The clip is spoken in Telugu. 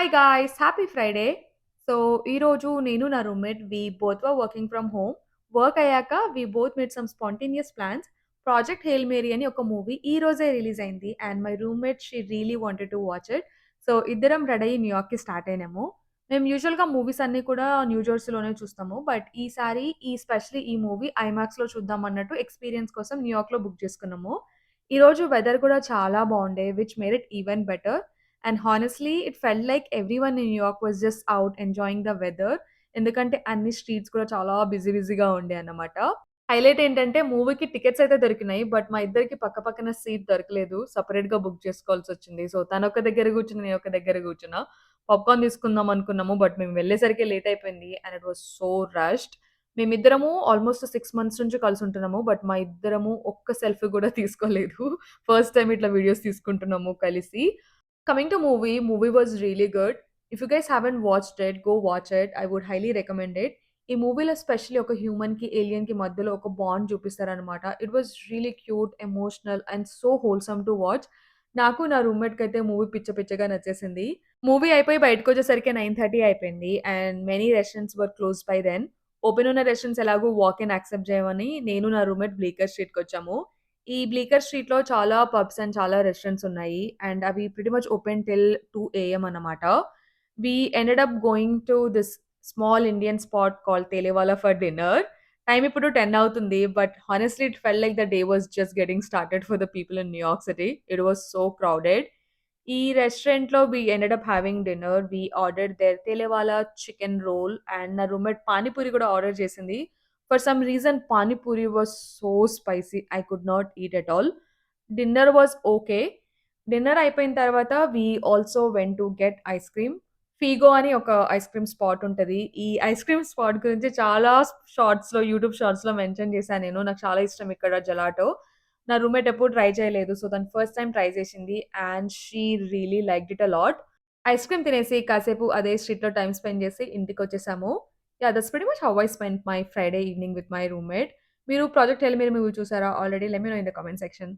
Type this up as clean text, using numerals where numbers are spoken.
Hi guys! Happy Friday. So, ఈరోజు నేను నా roommate both were working from home. Work అయ్యాక both made some spontaneous plans. 'Project Hail Mary' అని ఒక మూవీ ఈ రోజే రిలీజ్ అయింది. And my roommate she really wanted to watch it. So, ఇద్దరం రెడీ అయ్యి న్యూయార్క్‌కి స్టార్ట్ అయినాము. మేము యూజువల్‌గా మూవీస్ అన్నీ కూడా న్యూ జెర్సీలోనే చూస్తాము. బట్ ఈసారి స్పెషల్లీ ఈ మూవీ ఐమాక్స్‌లో చూద్దాం అన్నట్టు ఎక్స్‌పీరియన్స్ కోసం న్యూయార్క్‌లో బుక్ చేసుకున్నాము. ఈరోజు వెదర్ కూడా చాలా బాగుండే which made it even better. And honestly it felt like everyone in New York was just out enjoying the weather. ఎందుకంటే అన్ని స్ట్రీట్స్ కూడా చాలా బిజీగా ఉండే అన్నమాట. హైలైట్ ఏంటంటే మూవీకి టికెట్స్ అయితే దొరికినాయి. బట్ మా ఇద్దరికి పక్క పక్కన సీట్ దొరకలేదు. సెపరేట్‌గా బుక్ చేసుకోవాల్సొచ్చింది. సో తనొక దగ్గర కూర్చుంది. నేనొక దగ్గర కూర్చున్నా. పాప్‌కార్న్ తీసుకుందాం అనుకున్నాము. బట్ మేము వెళ్ళేసరికి లేట్ అయిపోయింది. And it was so rushed. మేమిద్దరము ఆల్‌మోస్ట్ 6 మంత్స్ నుంచి కలిసుంటున్నాము. బట్ మా ఇద్దరము ఒక్క సెల్ఫీ కూడా తీసుకోలేదు. ఫస్ట్ టైమ్ ఇట్లా వీడియోస్ తీసుకుంటున్నాము కలిసి. Coming to movie was really good. If you guys haven't watched it, go watch it. I would highly recommend it. ఈ మూవీలో స్పెషల్లీ ఒక హ్యూమన్‌కి, ఏలియన్‌కి మధ్యలో ఒక బాండ్ చూపిస్తారనమాట. It was really cute, emotional and so wholesome to watch. నాకు నా రూమ్‌మేట్‌కయితే మూవీ పిచ్చగా నచ్చేసింది. మూవీ అయిపోయి బయటకొచ్చేసరికి 9:30 అయిపోయింది. And many restaurants were closed by then. Open ఉన్న రెస్టారెంట్స్ ఎలాగో వాక్ ఇన్ యాక్సెప్ట్ చేయమని నేను నా రూమ్‌మేట్ బ్లీకర్ స్ట్రీట్‌కొచ్చాము. ఈ బ్లీకర్ స్ట్రీట్‌లో చాలా పబ్స్ అండ్ చాలా రెస్టారెంట్స్ ఉన్నాయి. అండ్ అవి pretty much open till 2 AM అన్నమాట. వి ended up going to this small Indian spot called తేలేవాలా for dinner. Time ఇప్పుడు 10 అవుతుంది. But honestly it felt like the day was just getting started for the people in New York city. It was so crowded. ఈ రెస్టారెంట్‌లో వి ended up having dinner. We ordered there తేలేవాలా chicken roll and నా రూమ్‌మేట్ పానీపూరి కూడా ఆర్డర్ చేసింది. For some reason, pani puri was so spicy. I could not eat at all. Dinner was okay. Dinner అయిపోయిన తర్వాత we also went to get ice cream. Figo అని ఒక ఐస్ క్రీమ్ స్పాట్ ఉంటది. ఈ ఐస్ క్రీమ్ స్పాట్ గురించి చాలా యూట్యూబ్ షార్ట్స్‌లో మెన్షన్ చేశాను నేను. నాకు చాలా ఇష్టం ఇక్కడ జెలాటో. నా రూమ్‌మేట్ ఎప్పుడు ట్రై చేయలేదు. సో, తను ఫస్ట్ టైమ్ ట్రై చేసింది. And she really liked it a lot. Ice cream తినేసి కాసేపు అదే స్ట్రీట్‌లో టైమ్ స్పెండ్ చేసి ఇంటికొచ్చేసాము. Yeah! That's pretty much how I spent my Friday evening with my roommate. మీరు 'ప్రాజెక్ట్ హెయిల్ మేరీ' మూవీ చూసారా already? Let me know in the comment section.